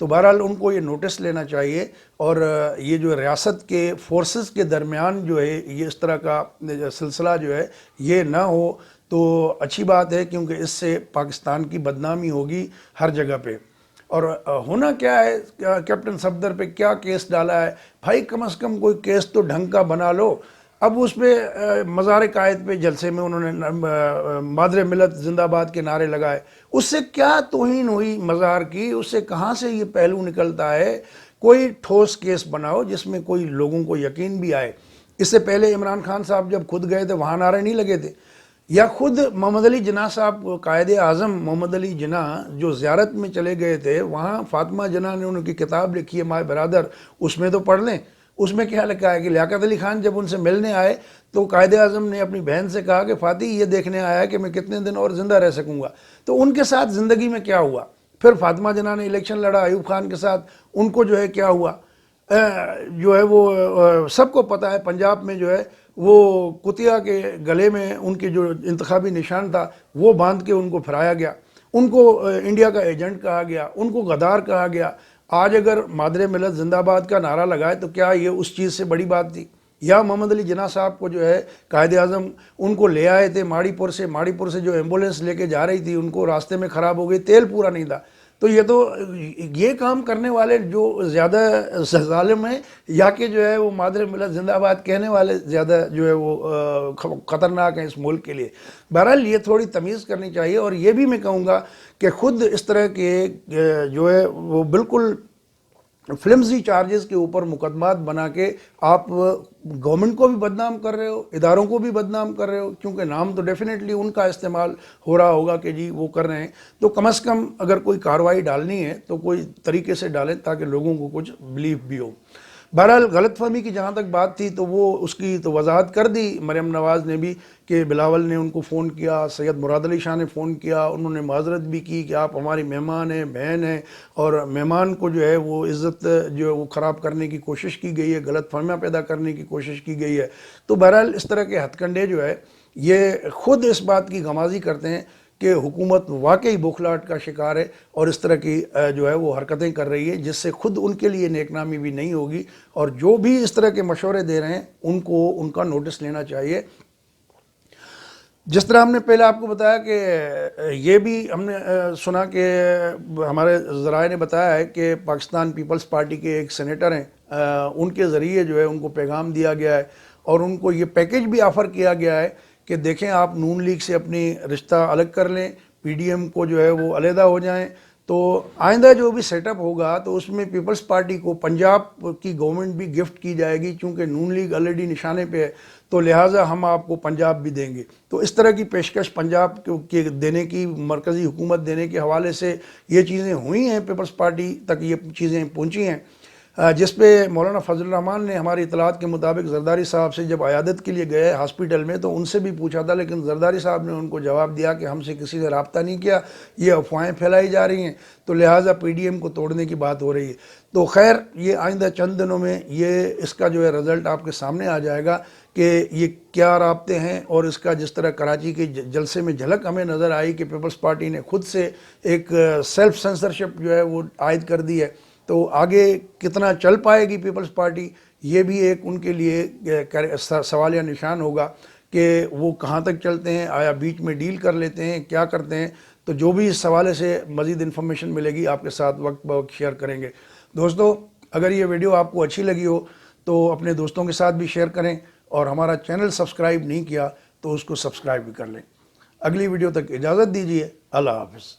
تو بہرحال ان کو یہ نوٹس لینا چاہیے، اور یہ جو ریاست کے فورسز کے درمیان جو ہے یہ اس طرح کا سلسلہ جو ہے یہ نہ ہو تو اچھی بات ہے، کیونکہ اس سے پاکستان کی بدنامی ہوگی ہر جگہ پہ۔ اور ہونا کیا ہے، کیپٹن صفدر پہ کیا کیس ڈالا ہے؟ بھائی کم از کم کوئی کیس تو ڈھنگ کا بنا لو۔ اب اس پہ مزار قائد پہ جلسے میں انہوں نے مادر ملت زندہ باد کے نعرے لگائے، اس سے کیا توہین ہوئی مزار کی؟ اس سے کہاں سے یہ پہلو نکلتا ہے؟ کوئی ٹھوس کیس بناؤ جس میں کوئی لوگوں کو یقین بھی آئے۔ اس سے پہلے عمران خان صاحب جب خود گئے تھے وہاں نعرے نہیں لگے تھے، یا خود محمد علی جناح صاحب قائد اعظم محمد علی جناح جو زیارت میں چلے گئے تھے، وہاں فاطمہ جناح نے ان کی کتاب لکھی ہے مائے برادر، اس میں تو پڑھ لیں۔ اس میں کیا لکھا ہے کہ لیاقت علی خان جب ان سے ملنے آئے تو قائد اعظم نے اپنی بہن سے کہا کہ فاتح یہ دیکھنے آیا ہے کہ میں کتنے دن اور زندہ رہ سکوں گا۔ تو ان کے ساتھ زندگی میں کیا ہوا؟ پھر فاطمہ جناح نے الیکشن لڑا ایوب خان کے ساتھ، ان کو جو ہے کیا ہوا جو ہے وہ سب کو پتہ ہے۔ پنجاب میں جو ہے وہ کتیا کے گلے میں ان کے جو انتخابی نشان تھا وہ باندھ کے ان کو پھرایا گیا، ان کو انڈیا کا ایجنٹ کہا گیا، ان کو غدار کہا گیا۔ آج اگر مادر ملت زندہ باد کا نعرہ لگائے تو کیا یہ اس چیز سے بڑی بات تھی؟ یا محمد علی جناح صاحب کو جو ہے قائد اعظم ان کو لے آئے تھے ماڑی پور سے جو ایمبولینس لے کے جا رہی تھی، ان کو راستے میں خراب ہو گئی، تیل پورا نہیں تھا۔ تو یہ کام کرنے والے جو زیادہ ظالم ہیں، یا کہ جو ہے وہ مادر ملت زندہ باد کہنے والے زیادہ جو ہے وہ خطرناک ہیں اس ملک کے لیے؟ بہرحال یہ تھوڑی تمیز کرنی چاہیے۔ اور یہ بھی میں کہوں گا کہ خود اس طرح کے جو ہے وہ بالکل فلمزی چارجز کے اوپر مقدمات بنا کے آپ گورنمنٹ کو بھی بدنام کر رہے ہو، اداروں کو بھی بدنام کر رہے ہو، کیونکہ نام تو ڈیفینیٹلی ان کا استعمال ہو رہا ہوگا کہ جی وہ کر رہے ہیں۔ تو کم از کم اگر کوئی کارروائی ڈالنی ہے تو کوئی طریقے سے ڈالیں تاکہ لوگوں کو کچھ بلیف بھی ہو۔ بہرحال غلط فہمی کی جہاں تک بات تھی تو وہ اس کی تو وضاحت کر دی مریم نواز نے بھی کہ بلاول نے ان کو فون کیا، سید مراد علی شاہ نے فون کیا، انہوں نے معذرت بھی کی کہ آپ ہماری مہمان ہیں، بہن ہیں، اور مہمان کو جو ہے وہ عزت جو ہے وہ خراب کرنے کی کوشش کی گئی ہے، غلط فہمیاں پیدا کرنے کی کوشش کی گئی ہے۔ تو بہرحال اس طرح کے ہتھ کنڈے جو ہے یہ خود اس بات کی غمازی کرتے ہیں کہ حکومت واقعی بوکھلاہٹ کا شکار ہے اور اس طرح کی جو ہے وہ حرکتیں کر رہی ہے، جس سے خود ان کے لیے نیک نامی بھی نہیں ہوگی، اور جو بھی اس طرح کے مشورے دے رہے ہیں ان کو ان کا نوٹس لینا چاہیے۔ جس طرح ہم نے پہلے آپ کو بتایا کہ یہ بھی ہم نے سنا کہ ہمارے ذرائع نے بتایا ہے کہ پاکستان پیپلز پارٹی کے ایک سینیٹر ہیں، ان کے ذریعے جو ہے ان کو پیغام دیا گیا ہے اور ان کو یہ پیکیج بھی آفر کیا گیا ہے کہ دیکھیں آپ نون لیگ سے اپنی رشتہ الگ کر لیں، پی ڈی ایم کو جو ہے وہ علیحدہ ہو جائیں، تو آئندہ جو بھی سیٹ اپ ہوگا تو اس میں پیپلز پارٹی کو پنجاب کی گورنمنٹ بھی گفٹ کی جائے گی، چونکہ نون لیگ آلریڈی نشانے پہ ہے، تو لہٰذا ہم آپ کو پنجاب بھی دیں گے۔ تو اس طرح کی پیشکش پنجاب کے دینے کی، مرکزی حکومت دینے کے حوالے سے یہ چیزیں ہوئی ہیں، پیپلز پارٹی تک یہ چیزیں پہنچی ہیں، جس پہ مولانا فضل الرحمان نے ہماری اطلاعات کے مطابق زرداری صاحب سے جب عیادت کے لیے گئے ہاسپٹل میں تو ان سے بھی پوچھا تھا، لیکن زرداری صاحب نے ان کو جواب دیا کہ ہم سے کسی نے رابطہ نہیں کیا، یہ افواہیں پھیلائی جا رہی ہیں، تو لہٰذا پی ڈی ایم کو توڑنے کی بات ہو رہی ہے۔ تو خیر یہ آئندہ چند دنوں میں یہ اس کا جو ہے رزلٹ آپ کے سامنے آ جائے گا کہ یہ کیا رابطے ہیں، اور اس کا جس طرح کراچی کے جلسے میں جھلک ہمیں نظر آئی کہ پیپلز پارٹی نے خود سے ایک سیلف سینسرشپ جو ہے وہ عائد کر دی ہے، تو آگے کتنا چل پائے گی پیپلز پارٹی، یہ بھی ایک ان کے لیے سوالیہ نشان ہوگا کہ وہ کہاں تک چلتے ہیں، آیا بیچ میں ڈیل کر لیتے ہیں، کیا کرتے ہیں۔ تو جو بھی اس حوالے سے مزید انفارمیشن ملے گی آپ کے ساتھ وقت بوقت شیئر کریں گے۔ دوستو اگر یہ ویڈیو آپ کو اچھی لگی ہو تو اپنے دوستوں کے ساتھ بھی شیئر کریں، اور ہمارا چینل سبسکرائب نہیں کیا تو اس کو سبسکرائب بھی کر لیں۔ اگلی ویڈیو تک اجازت دیجیے، اللہ حافظ۔